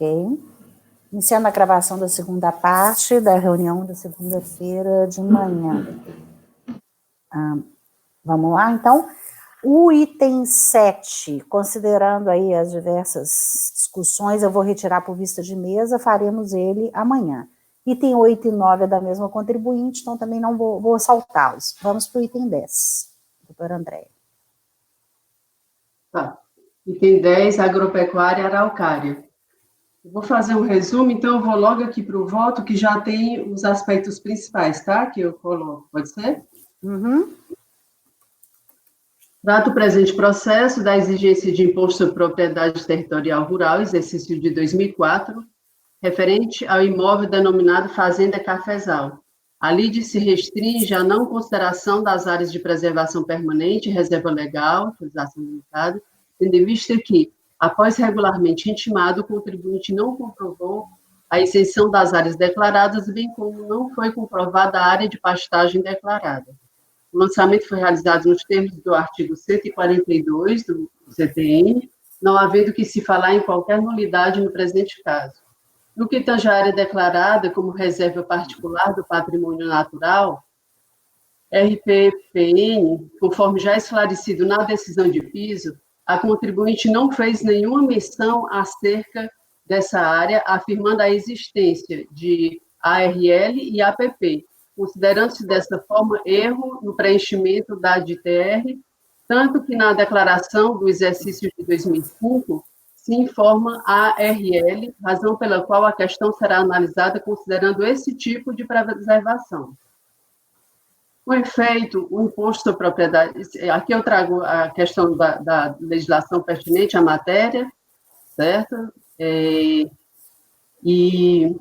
Ok. Iniciando a gravação da segunda parte da reunião da segunda-feira de manhã. Vamos lá, então? O item 7, considerando aí as diversas discussões, eu vou retirar por vista de mesa, faremos ele amanhã. Item 8 e 9 é da mesma contribuinte, então também não vou saltá-los. Vamos para o item 10. Doutora Andréia. Tá. Item 10, agropecuária araucária. Eu vou fazer um resumo, então eu vou logo aqui para o voto, que já tem os aspectos principais, tá? Que eu coloco, pode ser? Uhum. Trata o presente processo da exigência de imposto sobre propriedade territorial rural, exercício de 2004, referente ao imóvel denominado Fazenda Cafezal. A lide se restringe à não consideração das áreas de preservação permanente, reserva legal, utilização limitada, tendo em vista que, após regularmente intimado, o contribuinte não comprovou a isenção das áreas declaradas, bem como não foi comprovada a área de pastagem declarada. O lançamento foi realizado nos termos do artigo 142 do CTN, não havendo que se falar em qualquer nulidade no presente caso. No que tange à área declarada como reserva particular do patrimônio natural, RPPN, conforme já esclarecido na decisão de piso, a contribuinte não fez nenhuma menção acerca dessa área, afirmando a existência de ARL e APP, considerando-se dessa forma erro no preenchimento da DTR, tanto que na declaração do exercício de 2005 se informa a ARL, razão pela qual a questão será analisada considerando esse tipo de preservação. Com efeito, o imposto sobre propriedade, aqui eu trago a questão da legislação pertinente à matéria, certo? E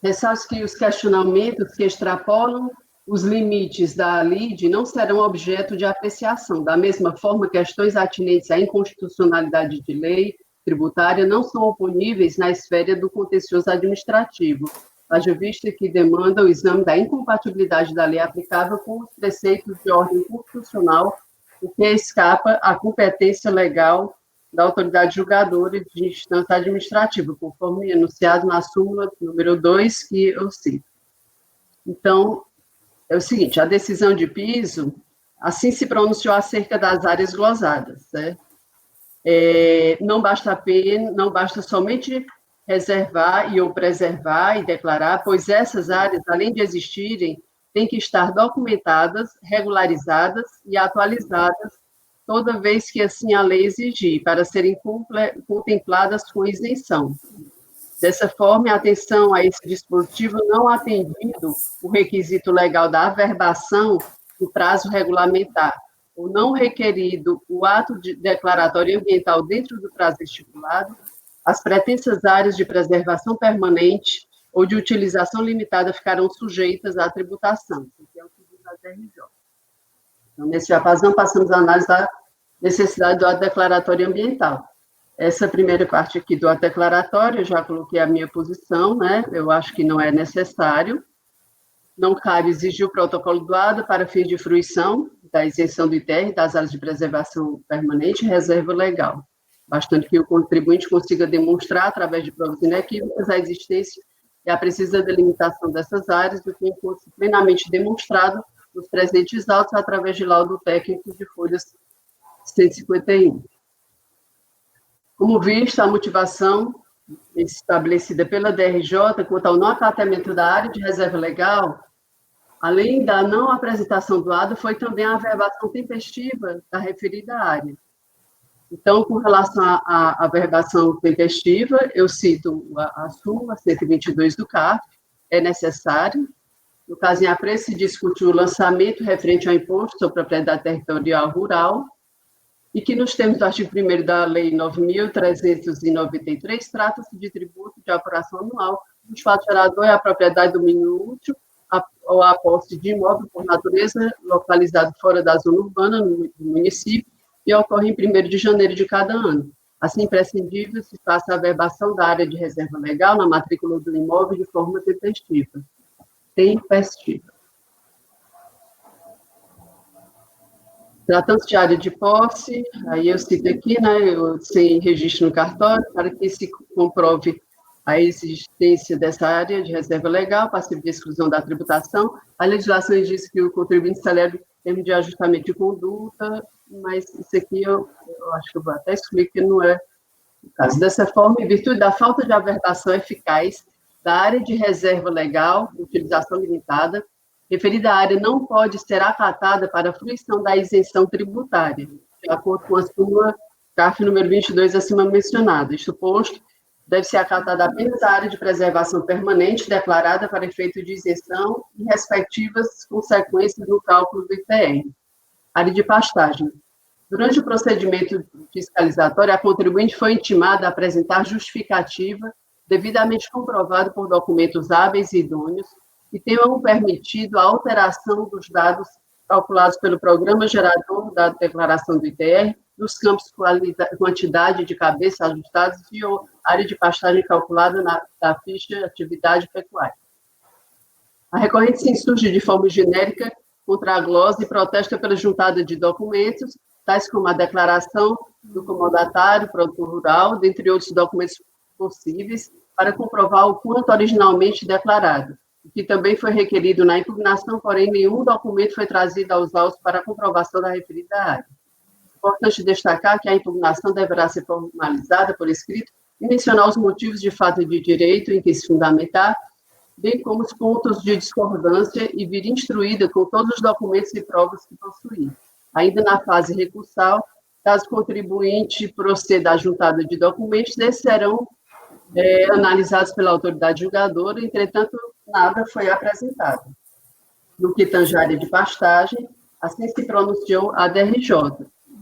ressalto que os questionamentos que extrapolam os limites da lide não serão objeto de apreciação. Da mesma forma, questões atinentes à inconstitucionalidade de lei tributária não são oponíveis na esfera do contencioso administrativo, haja vista que demanda o exame da incompatibilidade da lei aplicável com os preceitos de ordem constitucional, o que escapa à competência legal da autoridade julgadora de instância administrativa, conforme enunciado na súmula número 2, que eu cito. Então, é o seguinte, a decisão de piso, assim se pronunciou acerca das áreas glosadas, certo? Não basta somente reservar ou preservar e declarar, pois essas áreas, além de existirem, têm que estar documentadas, regularizadas e atualizadas toda vez que assim a lei exigir, para serem contempladas com isenção. Dessa forma, a atenção a esse dispositivo não atendido o requisito legal da averbação do prazo regulamentar, ou não requerido o ato de declaratório ambiental dentro do prazo estipulado, as pretensas áreas de preservação permanente ou de utilização limitada ficarão sujeitas à tributação, que é o que diz a DRJ. Então, nesse japazão, passamos a análise da necessidade do ato declaratório ambiental. Essa primeira parte aqui do ato declaratório, eu já coloquei a minha posição, né? Eu acho que não é necessário. Não cabe exigir o protocolo do ADA para fins de fruição da isenção do ITR, das áreas de preservação permanente e reserva legal. Bastante que o contribuinte consiga demonstrar, através de provas inequívocas, a existência e a precisa delimitação dessas áreas, do que fosse plenamente demonstrado nos presentes autos, através de laudo técnico de folhas 151. Como visto, a motivação estabelecida pela DRJ quanto ao não acatamento da área de reserva legal, além da não apresentação do ADA, foi também a averbação tempestiva da referida área. Então, com relação à averbação tempestiva, eu cito a súmula 122 do CARF, é necessário. No caso em apreço, se discutiu o lançamento referente ao imposto sobre propriedade territorial rural, e que, nos termos do artigo 1º da Lei 9.393, trata-se de tributo de apuração anual dos fatos geradores à propriedade do domínio útil ou à posse de imóvel por natureza localizado fora da zona urbana do município e ocorre em 1º de janeiro de cada ano. Assim, imprescindível se faça a averbação da área de reserva legal na matrícula do imóvel de forma tempestiva. Tempestiva. Tratando-se de área de posse, aí eu cito aqui, né, sem registro no cartório, para que se comprove a existência dessa área de reserva legal, passiva de exclusão da tributação. A legislação diz que o contribuinte celebra termo de ajustamento de conduta, mas isso aqui eu acho que eu vou até excluir que não é o caso. Dessa forma, em virtude da falta de averbação eficaz da área de reserva legal, utilização limitada, referida área não pode ser acatada para a fruição da isenção tributária, de acordo com a súmula CARF número 22 acima mencionada. Isto posto, deve ser acatada apenas a área de preservação permanente declarada para efeito de isenção e respectivas consequências no cálculo do ITR. Área de pastagem. Durante o procedimento fiscalizatório, a contribuinte foi intimada a apresentar justificativa devidamente comprovado por documentos hábeis e idôneos que tenham permitido a alteração dos dados calculados pelo programa gerador da declaração do ITR nos campos quantidade de cabeças ajustadas e ou área de pastagem calculada da ficha atividade pecuária. A recorrente se insurge de forma genérica contra a glosa e protesta pela juntada de documentos, tais como a declaração do comodatário, produtor rural, dentre outros documentos possíveis, para comprovar o quanto originalmente declarado, o que também foi requerido na impugnação, porém nenhum documento foi trazido aos autos para a comprovação da referida área. Importante destacar que a impugnação deverá ser formalizada por escrito e mencionar os motivos de fato e de direito em que se fundamentar, bem como os pontos de discordância e vir instruída com todos os documentos e provas que possuir. Ainda na fase recursal, caso o contribuinte proceda à juntada de documentos, esses serão analisados pela autoridade julgadora, entretanto, nada foi apresentado. No que tange à área de pastagem, assim se pronunciou a DRJ.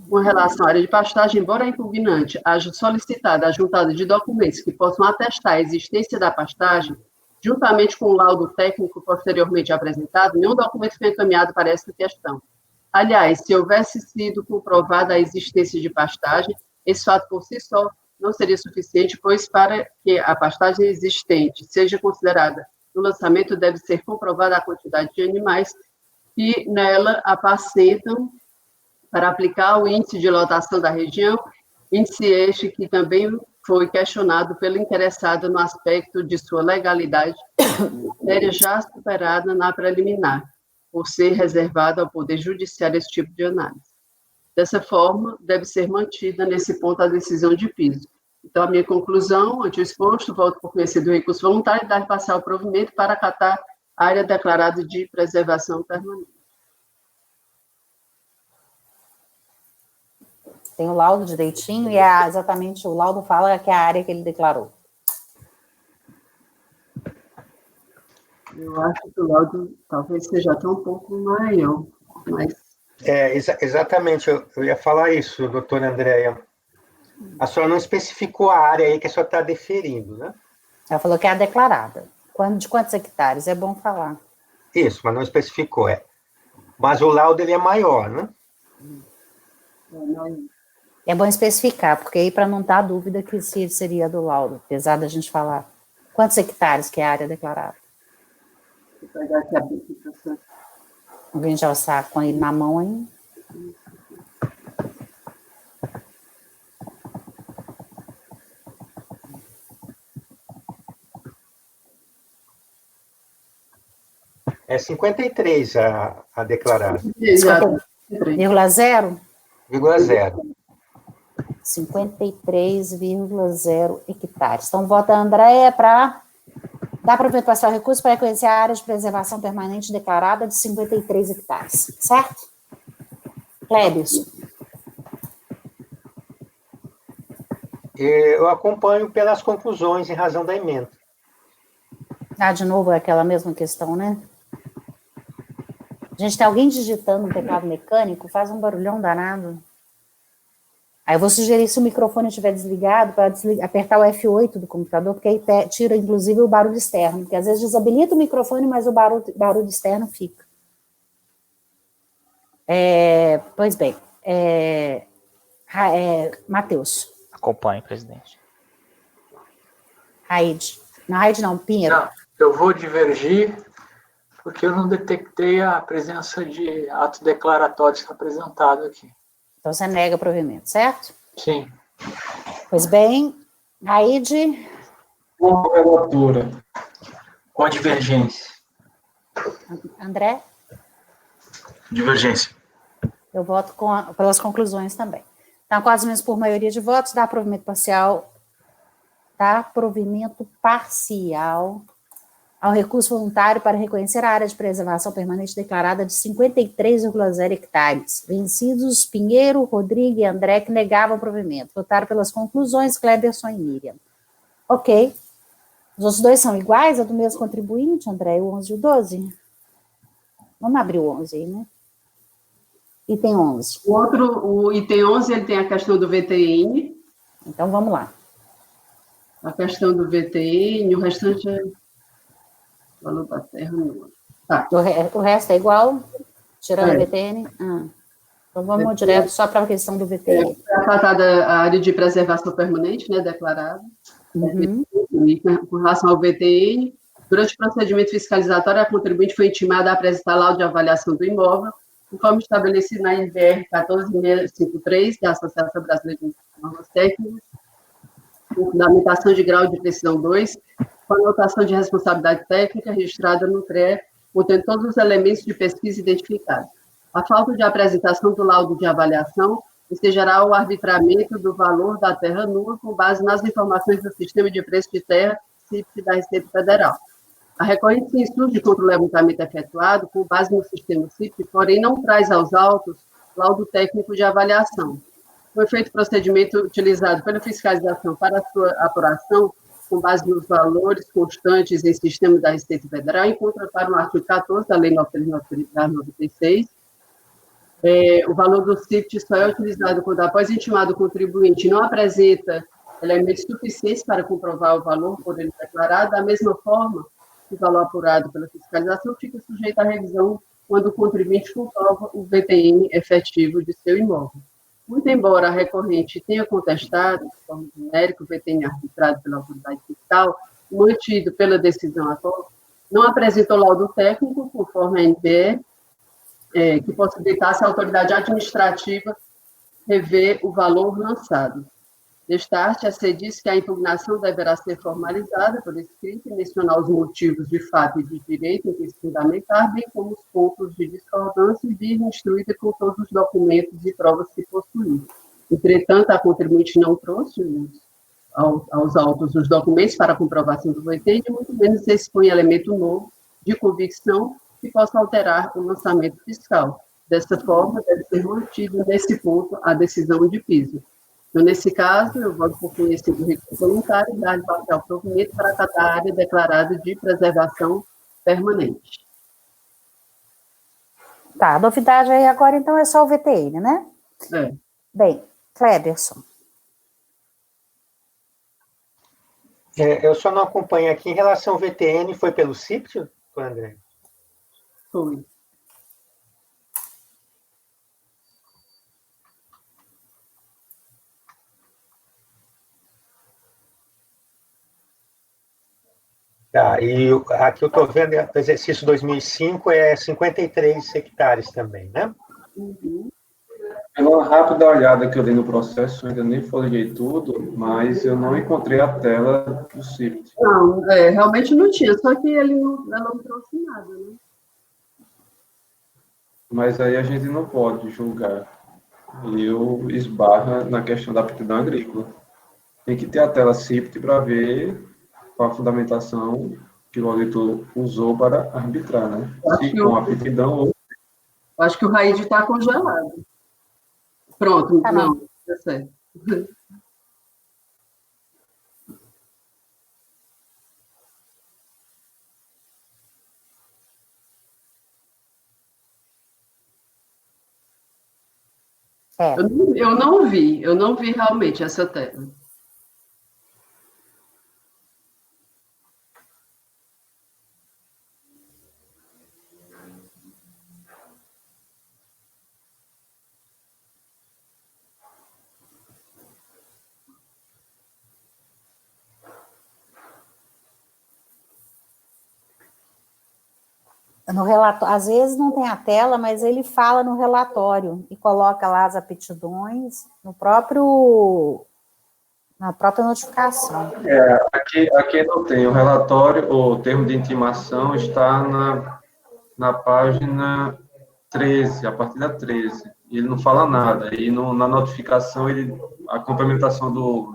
Com relação à área de pastagem, embora a impugnante haja solicitado a juntada de documentos que possam atestar a existência da pastagem, juntamente com o laudo técnico posteriormente apresentado, nenhum documento foi encaminhado para essa questão. Aliás, se houvesse sido comprovada a existência de pastagem, esse fato por si só não seria suficiente, pois para que a pastagem existente seja considerada no lançamento, deve ser comprovada a quantidade de animais que nela apacentam para aplicar o índice de lotação da região, índice este que também foi questionado pelo interessado no aspecto de sua legalidade, matéria já superada na preliminar, por ser reservado ao Poder Judiciário esse tipo de análise. Dessa forma, deve ser mantida nesse ponto a decisão de piso. Então, a minha conclusão, ante o exposto, volto por conhecer do recurso voluntário e dar passar o provimento para acatar a área declarada de preservação permanente. Tem o laudo direitinho e exatamente o laudo fala que é a área que ele declarou. Eu acho que o laudo talvez seja até um pouco maior, mas... Exatamente, eu ia falar isso, doutora Andréia. A senhora não especificou a área aí que a senhora está deferindo, né? Ela falou que é a declarada. De quantos hectares? É bom falar. Isso, mas não especificou, Mas o laudo, ele é maior, né? É bom especificar, porque aí para não dar dúvida que se seria do laudo, apesar da gente falar quantos hectares que é a área declarada. Vou pegar aqui a habilitação. Alguém já está com ele na mão aí? É 53 a declarada. 50,0? 0,0. 53,0 hectares. Então, vota a Andréia para dar provimento parcial recurso para reconhecer a área de preservação permanente declarada de 53 hectares. Certo? Clébison. Eu acompanho pelas conclusões em razão da emenda. De novo, é aquela mesma questão, né? Gente, tem alguém digitando um teclado mecânico, faz um barulhão danado. Aí eu vou sugerir, se o microfone estiver desligado, para apertar o F8 do computador, porque aí tira, inclusive, o barulho externo, porque às vezes desabilita o microfone, mas o barulho externo fica. Pois bem, Matheus. Acompanhe, presidente. Raide. Não, Raide não, Pinheiro. Não, eu vou divergir Porque eu não detectei a presença de ato declaratório apresentado aqui. Então, você nega provimento, certo? Sim. Pois bem, Raide. Com a relatora. Com a divergência. André? Divergência. Eu voto pelas conclusões também. Então, com as mesmas por maioria de votos, dá provimento parcial ao recurso voluntário para reconhecer a área de preservação permanente declarada de 53,0 hectares. Vencidos Pinheiro, Rodrigo e André, que negavam o provimento. Votaram pelas conclusões, Cleberson e Miriam. Ok. Os outros dois são iguais, é do mesmo contribuinte, André, o 11 e o 12? Vamos abrir o 11 aí, né? Item 11. O item 11, ele tem a questão do VTN. Então, vamos lá. A questão do VTN, o restante é valor da terra. Não. Tá. O resto é igual, tirando o É. VTN? Então, vamos direto só para a questão do VTN. Foi acatada a área de preservação permanente, né, declarada. Uhum. E com relação ao VTN, durante o procedimento fiscalizatório, a contribuinte foi intimada a apresentar laudo de avaliação do imóvel, conforme estabelecido na IBR 14653, da Associação Brasileira de Normas Técnicas, com fundamentação de grau de precisão 2, com anotação de responsabilidade técnica registrada no CREA, contendo todos os elementos de pesquisa identificados. A falta de apresentação do laudo de avaliação ensejará o arbitramento do valor da terra nua com base nas informações do Sistema de Preço de Terra, CIPT da Receita Federal. A recorrente se insurge contra o levantamento efetuado com base no sistema CIPT, porém não traz aos autos laudo técnico de avaliação. Foi feito procedimento utilizado pela fiscalização para a sua apuração com base nos valores constantes em sistema da Receita Federal, encontra para o artigo 14 da Lei 9.396, o valor do CIPT só é utilizado quando, após intimado o contribuinte, não apresenta elementos suficientes para comprovar o valor por ele declarado. Da mesma forma, o valor apurado pela fiscalização fica sujeito à revisão quando o contribuinte comprova o VTN efetivo de seu imóvel. Muito embora a recorrente tenha contestado, de forma genérica, o VTN arbitrado pela autoridade fiscal, mantido pela decisão atual, não apresentou laudo técnico, conforme a NPE, que possibilitasse à autoridade administrativa rever o valor lançado. Destaque a ser diz que a impugnação deverá ser formalizada por escrito e mencionar os motivos de fato e de direito em que se fundamentar, bem como os pontos de discordância e vir instruída com todos os documentos e provas que possuir. Entretanto, a contribuinte não trouxe aos autos os documentos para a comprovação do VT, e muito menos expõe elemento novo de convicção que possa alterar o lançamento fiscal. Dessa forma, deve ser mantido nesse ponto a decisão de piso. Então, nesse caso, eu voto por conhecer o recurso voluntário e dar parcial provimento para cada área declarada de preservação permanente. Tá, a novidade aí agora, então, é só o VTN, né? É. Bem, Cleberson. Eu só não acompanho aqui. Em relação ao VTN, foi pelo CIPT, André? Foi. Tá, e aqui eu estou vendo, o exercício 2005 é 53 hectares também, né? Uhum. Uma rápida olhada que eu dei no processo, eu ainda nem folhei tudo, mas eu não encontrei a tela do CIPT. Não, realmente não tinha, só que ela não trouxe nada, né? Mas aí a gente não pode julgar. Eu esbarra na questão da aptidão agrícola. Tem que ter a tela CIPT para ver qual a fundamentação que o auditor usou para arbitrar, né? Se com aptidão ou... Acho que o Raid está congelado. Pronto, Tá não, bom. tá certo. Eu não vi realmente essa tela. No relatório, às vezes não tem a tela, mas ele fala no relatório e coloca lá as aptidões na própria notificação. Aqui não tem. O relatório, o termo de intimação está na página 13, a partir da 13. Ele não fala nada. E na notificação, a complementação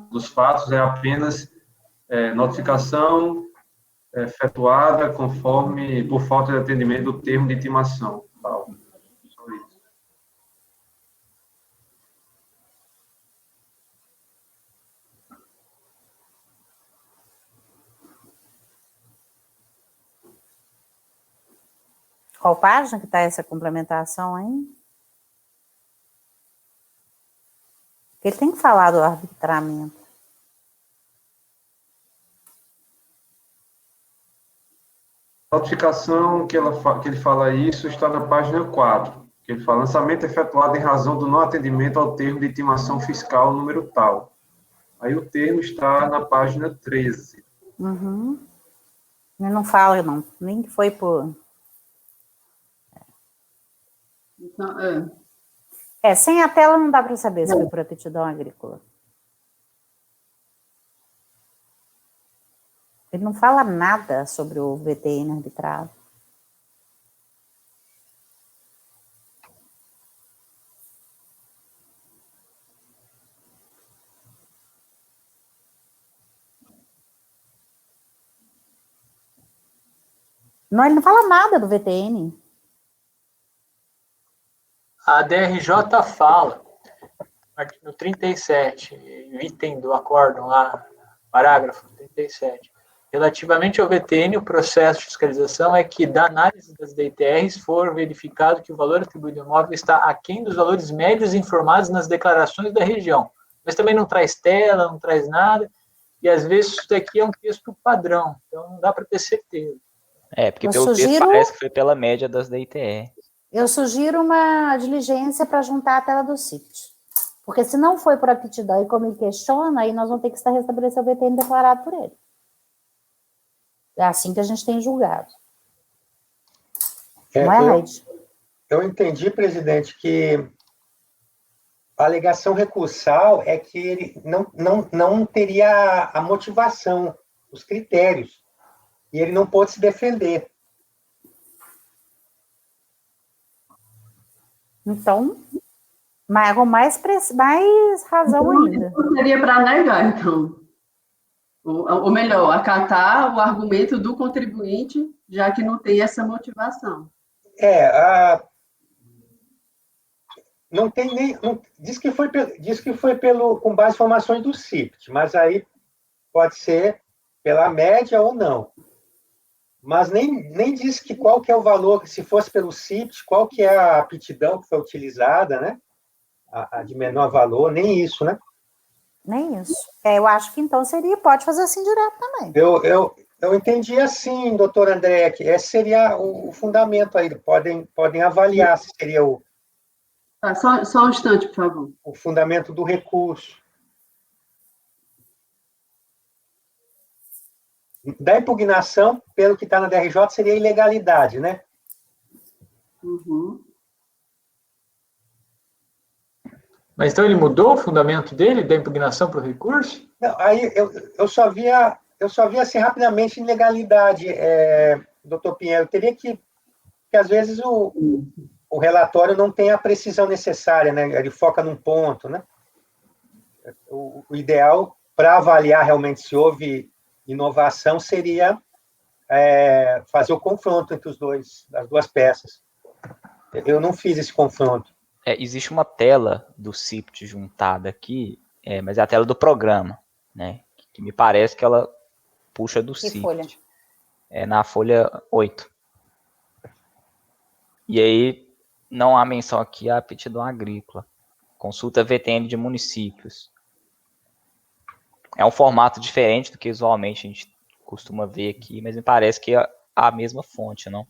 dos fatos é apenas notificação efetuada conforme, por falta de atendimento do termo de intimação. Tal. Só isso. Qual página que está essa complementação aí? Porque ele tem que falar do arbitramento. A notificação que ele fala isso está na página 4, que ele fala: lançamento efetuado em razão do não atendimento ao termo de intimação fiscal número tal. Aí o termo está na página 13. Uhum. Ele não fala, não. Nem que foi por... Então, sem a tela não dá para saber se foi por aptidão agrícola. Ele não fala nada sobre o VTN arbitrado. Não, ele não fala nada do VTN. A DRJ fala, no 37, item do acórdão lá, parágrafo 37, relativamente ao VTN, o processo de fiscalização é que, da análise das DTRs, for verificado que o valor atribuído ao imóvel está aquém dos valores médios informados nas declarações da região. Mas também não traz tela, não traz nada, e às vezes isso daqui é um texto padrão, então não dá para ter certeza. Porque pelo texto parece que foi pela média das DTR. Eu sugiro uma diligência para juntar a tela do CIPT. Porque se não foi por aptidão e como ele questiona, aí nós vamos ter que restabelecer o VTN declarado por ele. É assim que a gente tem julgado. Não é, Raide? Eu entendi, presidente, que a alegação recursal é que ele não teria a motivação, os critérios, e ele não pôde se defender. Então, com mais razão ainda. Então, seria para negar, então. Ou melhor, acatar o argumento do contribuinte, já que não tem essa motivação. Não tem nem... diz que foi com base em informações do CIPT, mas aí pode ser pela média ou não. Mas nem diz que qual que é o valor, se fosse pelo CIPT, qual que é a aptidão que foi utilizada, né? A de menor valor, nem isso, né? Nem isso. Eu acho que então pode fazer assim direto também. Eu entendi assim, doutor André, que esse seria o fundamento aí, podem avaliar se seria Só um instante, por favor. O fundamento do recurso. Da impugnação, pelo que está na DRJ, seria ilegalidade, né? Uhum. Mas então ele mudou o fundamento dele, da impugnação para o recurso? Não, aí eu só via assim rapidamente ilegalidade, doutor Pinheiro. Teria que às vezes o relatório não tem a precisão necessária, né? Ele foca num ponto, né? O ideal para avaliar realmente se houve inovação seria fazer o confronto entre as duas peças. Eu não fiz esse confronto. Existe uma tela do CIPT juntada aqui, mas é a tela do programa, né? Que me parece que ela puxa do CIPT. Folha? É na folha 8. E aí não há menção aqui à aptidão agrícola. Consulta VTN de municípios. É um formato diferente do que usualmente a gente costuma ver aqui, mas me parece que é a mesma fonte, não?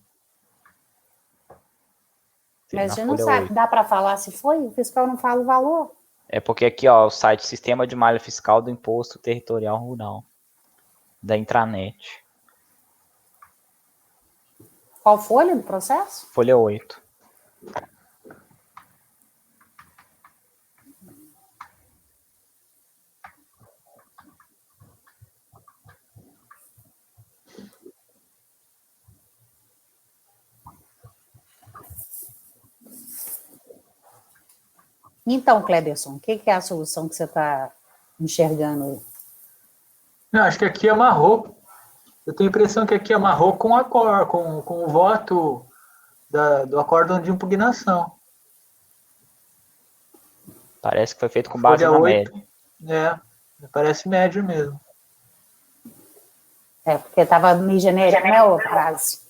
Mas a gente não sabe, 8. Dá para falar se foi? O fiscal não fala o valor. É porque aqui, ó, o site Sistema de Malha Fiscal do Imposto Territorial Rural, da Intranet. Qual folha do processo? Folha 8. Então, Cleberson, o que é a solução que você está enxergando aí? Não, acho que aqui amarrou. Eu tenho a impressão que aqui amarrou com o voto do acórdão de impugnação. Parece que foi feito com base Folha na 8, média. me parece médio mesmo. Porque estava meio genérico, né, a frase?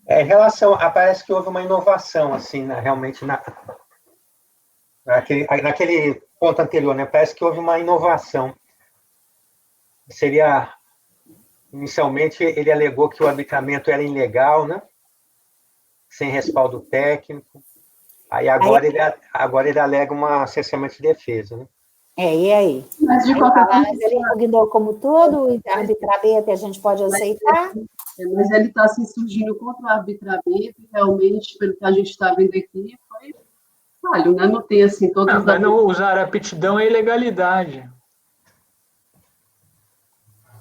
Em relação, parece que houve uma inovação, assim, realmente, naquele ponto anterior, né? Parece que houve uma inovação. Inicialmente, ele alegou que o arbitramento era ilegal, né? Sem respaldo técnico. Aí agora ele alega uma cessamento de defesa, né? E aí? Mas de qualquer forma, Ele impugnou como todo, o arbitramento a gente pode aceitar? mas ele está se surgindo contra o arbitramento e realmente, pelo que a gente está vendo aqui, foi falho, né? Não tem assim todos os... Mas não usar a aptidão é ilegalidade.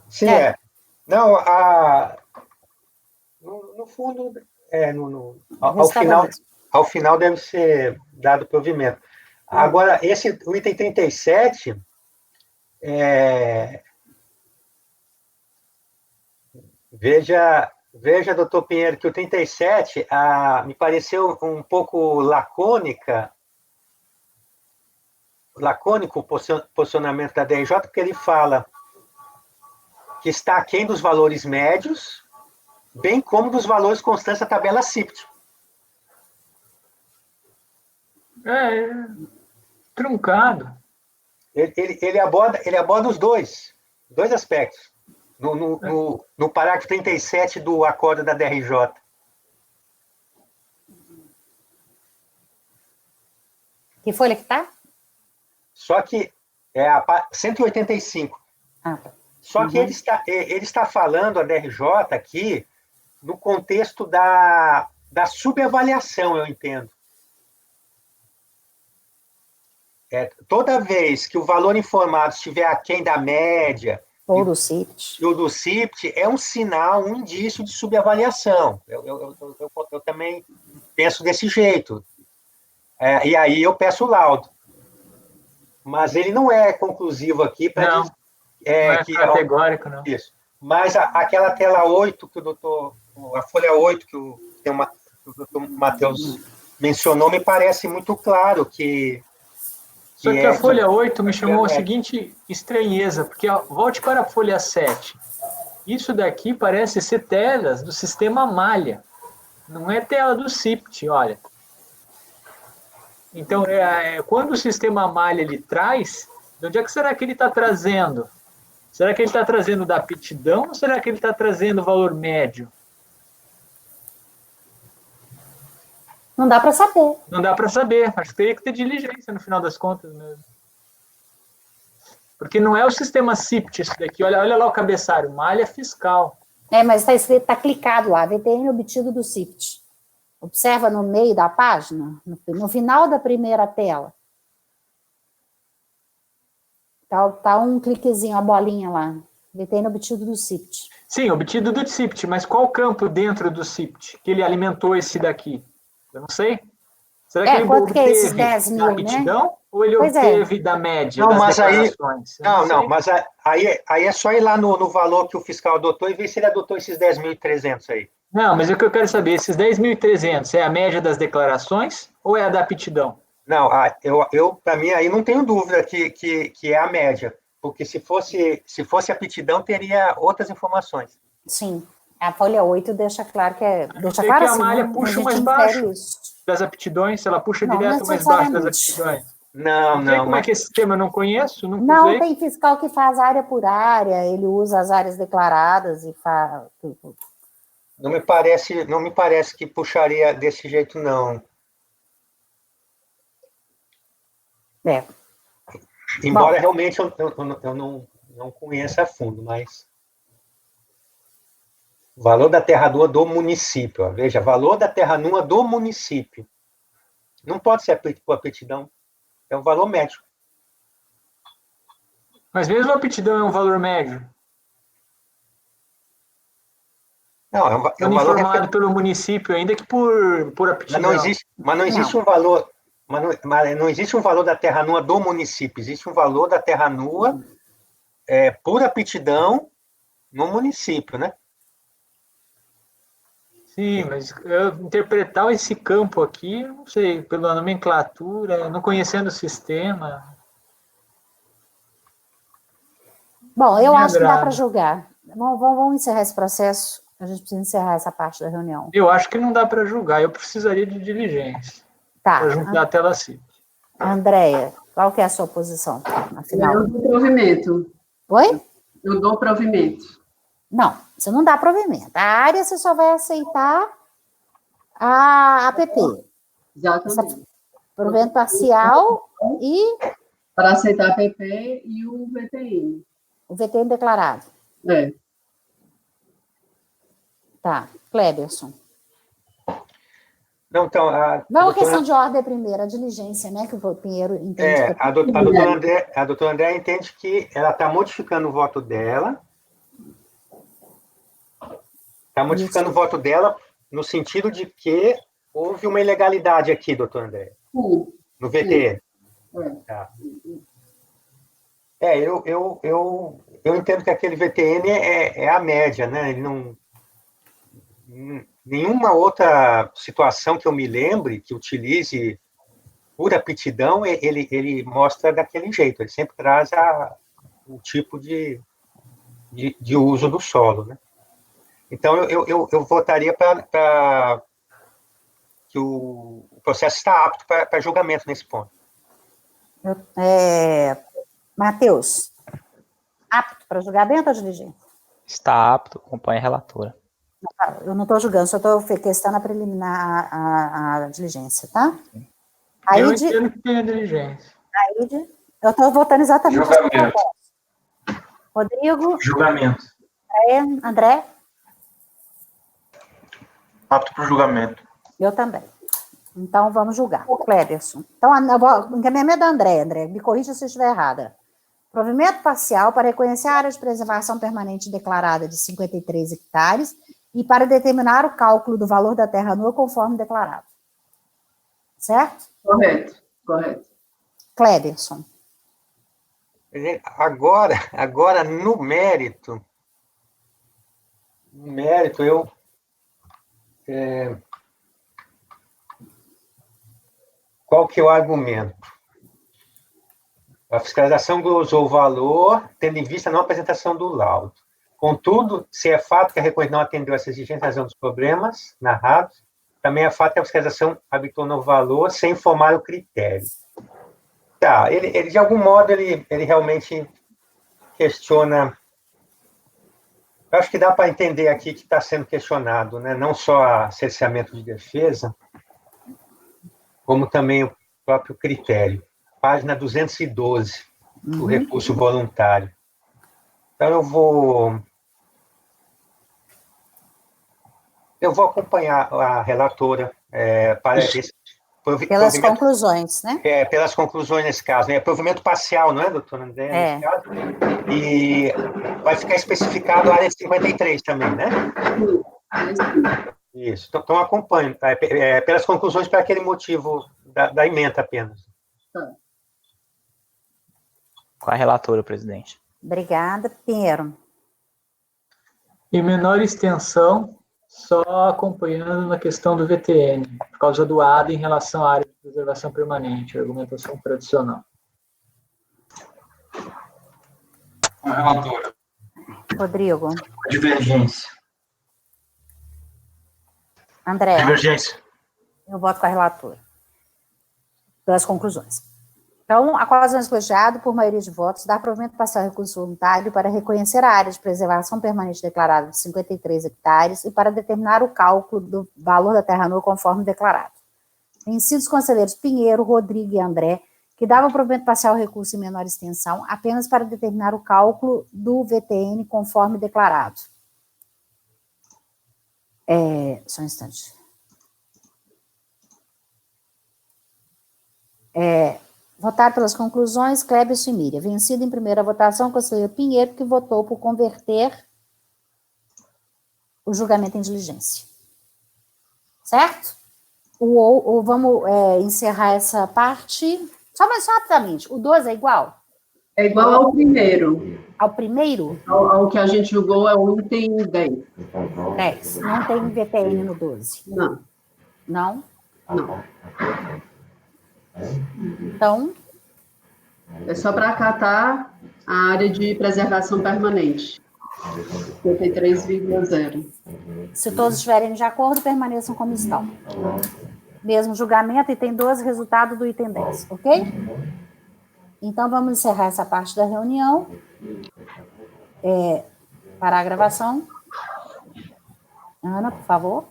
Sim, Não, no fundo, ao final deve ser dado provimento. Agora, o item 37, veja, doutor Pinheiro, que o 37 me pareceu um pouco lacônico o posicionamento da DRJ, porque ele fala que está aquém dos valores médios, bem como dos valores constantes da tabela CIPT. Truncado. Ele aborda os dois aspectos, no parágrafo 37 do acordo da DRJ. Que folha que está? Só que é a 185. Só que ele está falando, a DRJ aqui, no contexto da subavaliação, eu entendo. Toda vez que o valor informado estiver aquém da média, ou do CIPT, é um sinal, um indício de subavaliação. Eu também penso desse jeito. E aí eu peço o laudo. Mas ele não é conclusivo aqui para dizer... Não é categórico, não. Isso. Mas aquela tela 8 que a folha 8 que o doutor Matheus mencionou, me parece muito claro que... Só que a folha 8 me chamou a seguinte estranheza, porque volte para a folha 7. Isso daqui parece ser telas do sistema malha. Não é tela do CIPT, olha. Então, quando o sistema malha ele traz, de onde é que será que ele está trazendo? Será que ele está trazendo da aptidão ou será que ele está trazendo o valor médio? Não dá para saber. Não dá para saber. Acho que teria que ter diligência no final das contas mesmo. Porque não é o sistema CIPT isso daqui. Olha lá o cabeçalho, malha fiscal. Mas está escrito, está clicado lá, VTN obtido do CIPT. Observa no meio da página, no final da primeira tela. Tá um cliquezinho, a bolinha lá. VTN obtido do CIPT. Sim, obtido do CIPT, mas qual campo dentro do CIPT que ele alimentou esse daqui? Eu não sei. Será que ele obteve esses 10 mil, da aptidão, né? Ou ele obteve da média não, das mas declarações? Mas aí é só ir lá no valor que o fiscal adotou e ver se ele adotou esses 10.300 aí. Não, mas o que eu quero saber, esses 10.300 é a média das declarações ou é a da aptidão? Não, para mim aí não tenho dúvida que é a média, porque se fosse aptidão teria outras informações. Sim, a folha 8 deixa claro que deixa claro que a malha puxa mais baixo das aptidões, ela puxa direto mais baixo das aptidões. Não. Como é que esse sistema eu não conheço? Não, tem fiscal que faz área por área, ele usa as áreas declaradas e faz... Não me parece que puxaria desse jeito, não. Embora realmente eu não conheça a fundo, mas valor da terra nua do município. Ó. Veja, valor da terra nua do município. Não pode ser por aptidão. É o valor médio. Mas mesmo a aptidão é um valor médio, Não, é um sendo valor informado pelo município, ainda que por aptidão. mas não existe um valor. Mas não existe um valor da terra nua do município. Existe um valor da terra nua por aptidão no município, né? Sim, mas eu interpretar esse campo aqui, não sei, pela nomenclatura, não conhecendo o sistema. Bom, eu Me acho que dá para agrada. julgar. Vamos encerrar esse processo. A gente precisa encerrar essa parte da reunião. Eu acho que não dá para julgar, eu precisaria de diligência Tá. para juntar a tela CIP. Andréia, qual que é a sua posição, afinal? Eu dou provimento. Oi? Eu dou provimento. Não, você não dá provimento. A área você só vai aceitar a APP. Exatamente. Provimento parcial e Para aceitar a PP e o VTN. o VTN declarado. É. Tá. Cleberson. Não, então, Vamos à questão de ordem primeiro, a diligência, né, que o Pinheiro entende. a doutora André entende que ela está modificando o voto dela. Está modificando o voto dela no sentido de que houve uma ilegalidade aqui, doutor André, no VTN. Tá. Eu entendo que aquele VTN é a média, né? Ele não... Nenhuma outra situação que eu me lembre que utilize por aptidão, ele mostra daquele jeito, ele sempre traz o tipo de uso do solo, né? Então, eu votaria para que o processo está apto para julgamento nesse ponto. Matheus, apto para julgamento ou diligência? Está apto, acompanha a relatora. Eu não estou julgando, só estou questão a preliminar a diligência, tá? Eu entendo que tem a diligência. Eu estou votando exatamente Julgamento. Rodrigo. Julgamento. André? Apto para o julgamento. Eu também. Então, vamos julgar. Cleberson. Então, eu vou encaminhamento da André, me corrija se eu estiver errada. Provimento parcial para reconhecer a área de preservação permanente declarada de 53 hectares e para determinar o cálculo do valor da terra nua conforme declarado. Certo? Correto. Cleberson. Agora no mérito, eu qual que é o argumento? A fiscalização glosou o valor, tendo em vista a não apresentação do laudo. Contudo, se é fato que a recorrente não atendeu essa exigência em razão dos problemas narrados, também é fato que a fiscalização habitou no valor sem informar o critério. Tá, ele de algum modo, ele realmente questiona. Eu acho que dá para entender aqui que está sendo questionado, né? Não só cerceamento de defesa, como também o próprio critério. Página 212, do recurso voluntário. Então, eu vou acompanhar a relatora para esse pelas conclusões, né? Pelas conclusões nesse caso. É provimento parcial, não é, doutor André, nesse caso? E vai ficar especificado a área 53 também, né? Isso. Então, acompanho. Pelas conclusões, para aquele motivo da ementa apenas. Com a relatora, presidente. Obrigada. Pinheiro. Em menor extensão, só acompanhando na questão do VTN, por causa do ADA em relação à área de preservação permanente, argumentação tradicional. Com a relatora. Rodrigo. Divergência. André. Divergência. Eu voto com a relatora. Pelas conclusões. Então, a qual elogiado por maioria de votos, dá provimento parcial ao recurso voluntário para reconhecer a área de preservação permanente declarada de 53 hectares e para determinar o cálculo do valor da terra nua conforme declarado. Vencidos os conselheiros Pinheiro, Rodrigo e André, que dava provimento parcial ao recurso em menor extensão, apenas para determinar o cálculo do VTN conforme declarado. Só um instante. Votar pelas conclusões, Kleber e Miriam. Vencido em primeira votação, o conselheiro Pinheiro, que votou por converter o julgamento em diligência. Certo? Vamos encerrar essa parte. Só mais rapidamente. O 12 é igual? É igual ao primeiro. Ao primeiro? Ao que a gente julgou é o item 10. 10. Não tem VTN no 12. Não. Não? Não. Então, É só para acatar a área de preservação permanente. 53,0. se todos estiverem de acordo, permaneçam como estão. Mesmo julgamento, item 12, resultado do item 10, ok? Então, vamos encerrar essa parte da reunião. Parar a gravação. Ana, por favor.